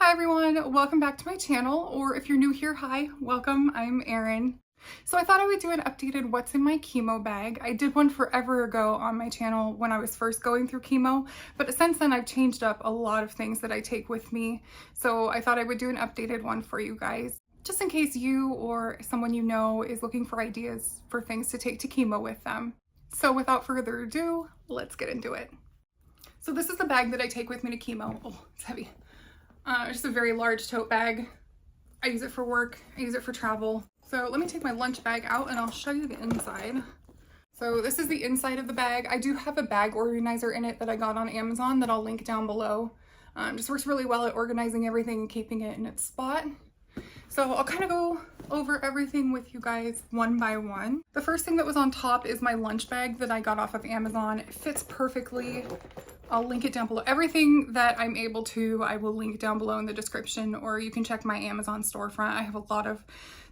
Hi everyone, welcome back to my channel, or if you're new here, hi, welcome, I'm Erin. So I thought I would do an updated what's in my chemo bag. I did one forever ago on my channel when I was first going through chemo, but since then I've changed up a lot of things that I take with me. So I thought I would do an updated one for you guys, just in case you or someone you know is looking for ideas for things to take to chemo with them. So without further ado, let's get into it. So this is the bag that I take with me to chemo. Oh, it's heavy. Just a very large tote bag. I use it for work, I use it for travel. So let me take my lunch bag out and I'll show you the inside. So this is the inside of the bag. I do have a bag organizer in it that I got on Amazon that I'll link down below. Just works really well at organizing everything and keeping it in its spot. So I'll kind of go over everything with you guys one by one. The first thing that was on top is my lunch bag that I got off of Amazon. It fits perfectly. I'll link it down below. Everything that I'm able to, I will link down below in the description, or you can check my Amazon storefront. I have a lot of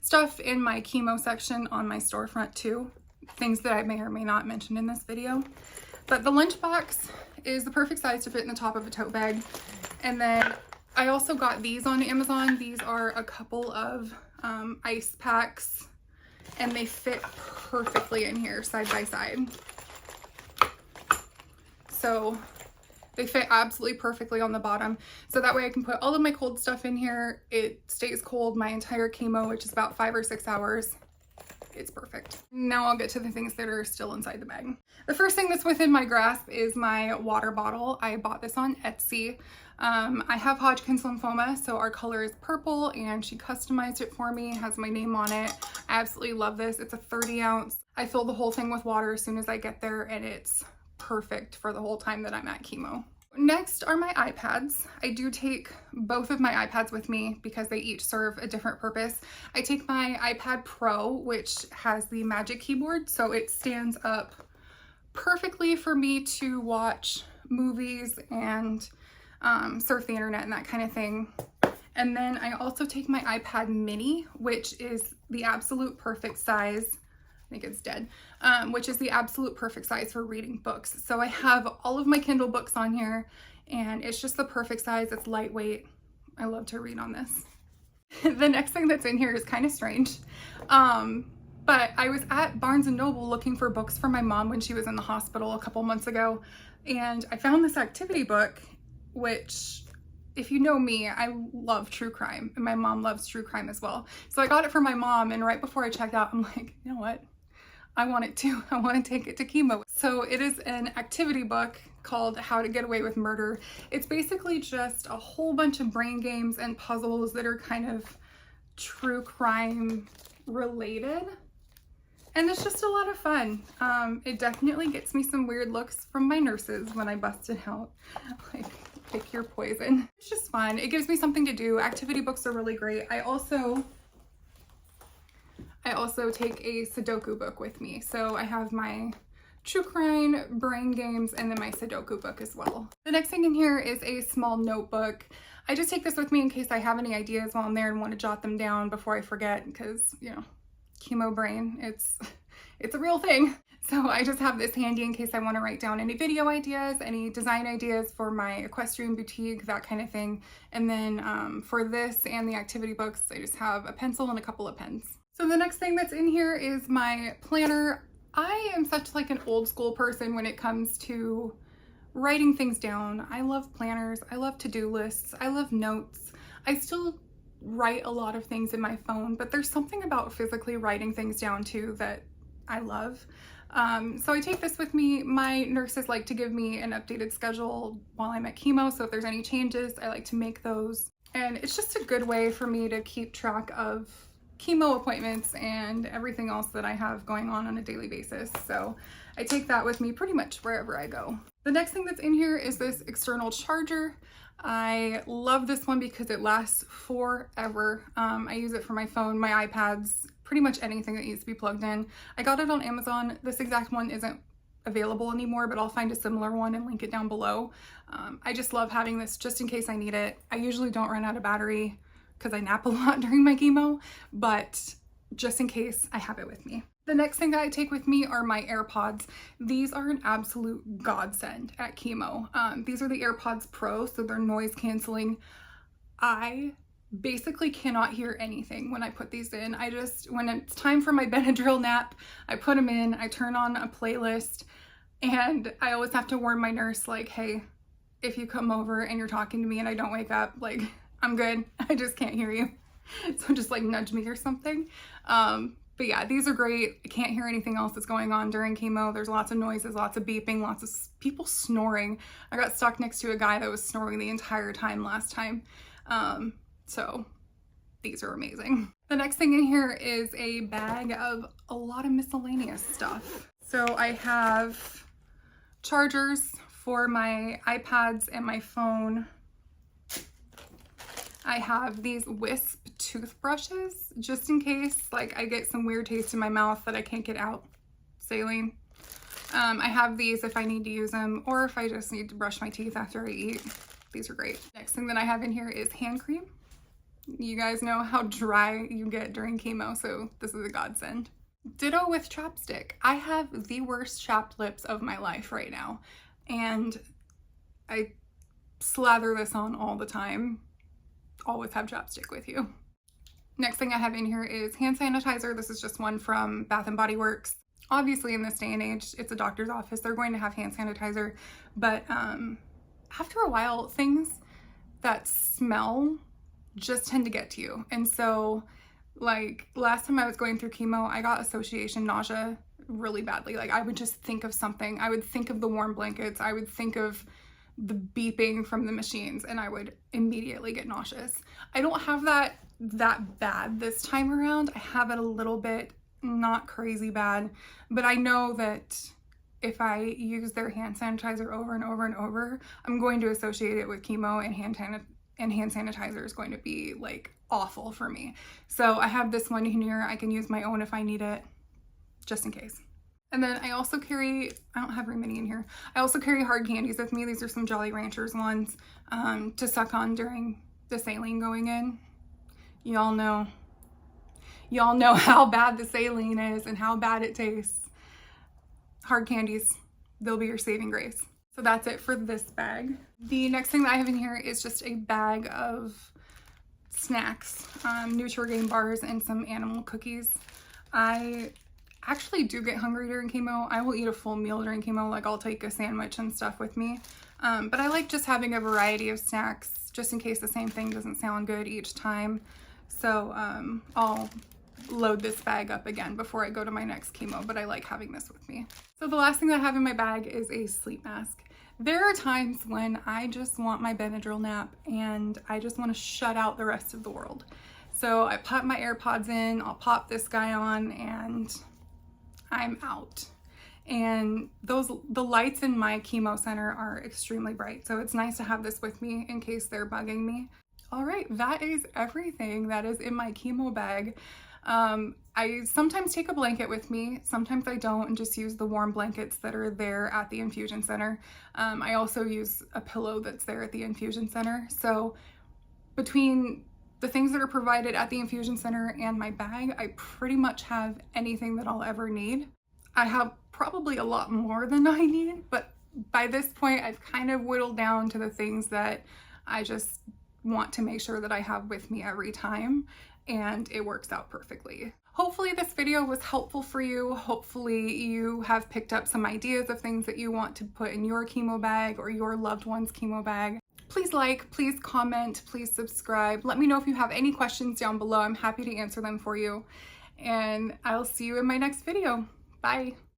stuff in my chemo section on my storefront too. Things that I may or may not mention in this video. But the lunch box is the perfect size to fit in the top of a tote bag. And then I also got these on Amazon. These are a couple of ice packs and they fit perfectly in here side by side. So they fit absolutely perfectly on the bottom. So that way I can put all of my cold stuff in here. It stays cold my entire chemo, which is about 5 or 6 hours. It's perfect. Now I'll get to the things that are still inside the bag. The first thing that's within my grasp is my water bottle. I bought this on Etsy. I have Hodgkin's lymphoma, so our color is purple and she customized it for me, has my name on it. I absolutely love this. It's a 30 ounce. I fill the whole thing with water as soon as I get there and it's perfect for the whole time that I'm at chemo. Next are my iPads. I do take both of my iPads with me because they each serve a different purpose. I take my iPad Pro, which has the Magic Keyboard, so it stands up perfectly for me to watch movies and surf the internet and that kind of thing. And then I also take my iPad Mini, which is the absolute perfect size. I think it's dead, which is the absolute perfect size for reading books. So I have all of my Kindle books on here and it's just the perfect size. It's lightweight. I love to read on this. The next thing that's in here is kind of strange. But I was at Barnes & Noble looking for books for my mom when she was in the hospital a couple months ago. And I found this activity book, which, if you know me, I love true crime and my mom loves true crime as well. So I got it for my mom and right before I checked out, I'm like, you know what? I want it too. I want to take it to chemo. So it is an activity book called How to Get Away with Murder. It's basically just a whole bunch of brain games and puzzles that are kind of true crime related. And it's just a lot of fun. It definitely gets me some weird looks from my nurses when I bust it out. Like, pick your poison. It's just fun. It gives me something to do. Activity books are really great. I also take a Sudoku book with me. So I have my true crime, brain games, and then my Sudoku book as well. The next thing in here is a small notebook. I just take this with me in case I have any ideas while I'm there and want to jot them down before I forget, because, you know, chemo brain, it's a real thing. So I just have this handy in case I want to write down any video ideas, any design ideas for my equestrian boutique, that kind of thing. And then for this and the activity books, I just have a pencil and a couple of pens. So the next thing that's in here is my planner. I am such like an old school person when it comes to writing things down. I love planners. I love to-do lists. I love notes. I still write a lot of things in my phone, but there's something about physically writing things down too that I love. So I take this with me. My nurses like to give me an updated schedule while I'm at chemo, so if there's any changes, I like to make those. And it's just a good way for me to keep track of chemo appointments and everything else that I have going on a daily basis. So I take that with me pretty much wherever I go. The next thing that's in here is this external charger. I love this one because it lasts forever. I use it for my phone, my iPads, pretty much anything that needs to be plugged in. I got it on Amazon. This exact one isn't available anymore, but I'll find a similar one and link it down below. I just love having this just in case I need it. I usually don't run out of battery because I nap a lot during my chemo, but just in case, I have it with me. The next thing that I take with me are my AirPods. These are an absolute godsend at chemo. These are the AirPods Pro, so they're noise canceling. I basically cannot hear anything when I put these in. When it's time for my Benadryl nap, I put them in, I turn on a playlist, and I always have to warn my nurse, like, hey, if you come over and you're talking to me and I don't wake up, like, I'm good. I just can't hear you. So just like nudge me or something. But yeah, these are great. I can't hear anything else that's going on during chemo. There's lots of noises, lots of beeping, lots of people snoring. I got stuck next to a guy that was snoring the entire time last time. So these are amazing. The next thing in here is a bag of a lot of miscellaneous stuff. So I have chargers for my iPads and my phone. I have these Wisp toothbrushes just in case like I get some weird taste in my mouth that I can't get out. Saline. I have these if I need to use them or if I just need to brush my teeth after I eat. These are great. Next thing that I have in here is hand cream. You guys know how dry you get during chemo, so this is a godsend. Ditto with chapstick. I have the worst chapped lips of my life right now, and I slather this on all the time. Always have chapstick with you. Next thing I have in here is hand sanitizer. This is just one from Bath & Body Works. Obviously in this day and age, it's a doctor's office. They're going to have hand sanitizer, but after a while, things that smell just tend to get to you. And so like last time I was going through chemo, I got association nausea really badly. Like I would just think of something. I would think of the warm blankets. I would think of the beeping from the machines and I would immediately get nauseous. I don't have that bad this time around. I have it a little bit, not crazy bad, but I know that if I use their hand sanitizer over and over and over, I'm going to associate it with chemo, and hand sanitizer is going to be like awful for me. So I have this one here. I can use my own if I need it, just in case. And then I also carry, I don't have very many in here. I also carry hard candies with me. These are some Jolly Ranchers ones to suck on during the saline going in. Y'all know how bad the saline is and how bad it tastes. Hard candies, they'll be your saving grace. So that's it for this bag. The next thing that I have in here is just a bag of snacks, Nutrigrain bars and some animal cookies. I actually do get hungry during chemo. I will eat a full meal during chemo. Like I'll take a sandwich and stuff with me. But I like just having a variety of snacks just in case the same thing doesn't sound good each time. So I'll load this bag up again before I go to my next chemo, but I like having this with me. So the last thing that I have in my bag is a sleep mask. There are times when I just want my Benadryl nap and I just want to shut out the rest of the world. So I pop my AirPods in, I'll pop this guy on, and I'm out. And the lights in my chemo center are extremely bright, so it's nice to have this with me in case they're bugging me. All right, that is everything that is in my chemo bag. I sometimes take a blanket with me, sometimes I don't, and just use the warm blankets that are there at the infusion center. I also use a pillow that's there at the infusion center. So between the things that are provided at the infusion center and my bag, I pretty much have anything that I'll ever need. I have probably a lot more than I need, but by this point, I've kind of whittled down to the things that I just want to make sure that I have with me every time, and it works out perfectly. Hopefully this video was helpful for you. Hopefully you have picked up some ideas of things that you want to put in your chemo bag or your loved one's chemo bag. Please like, please comment, please subscribe. Let me know if you have any questions down below. I'm happy to answer them for you. And I'll see you in my next video. Bye.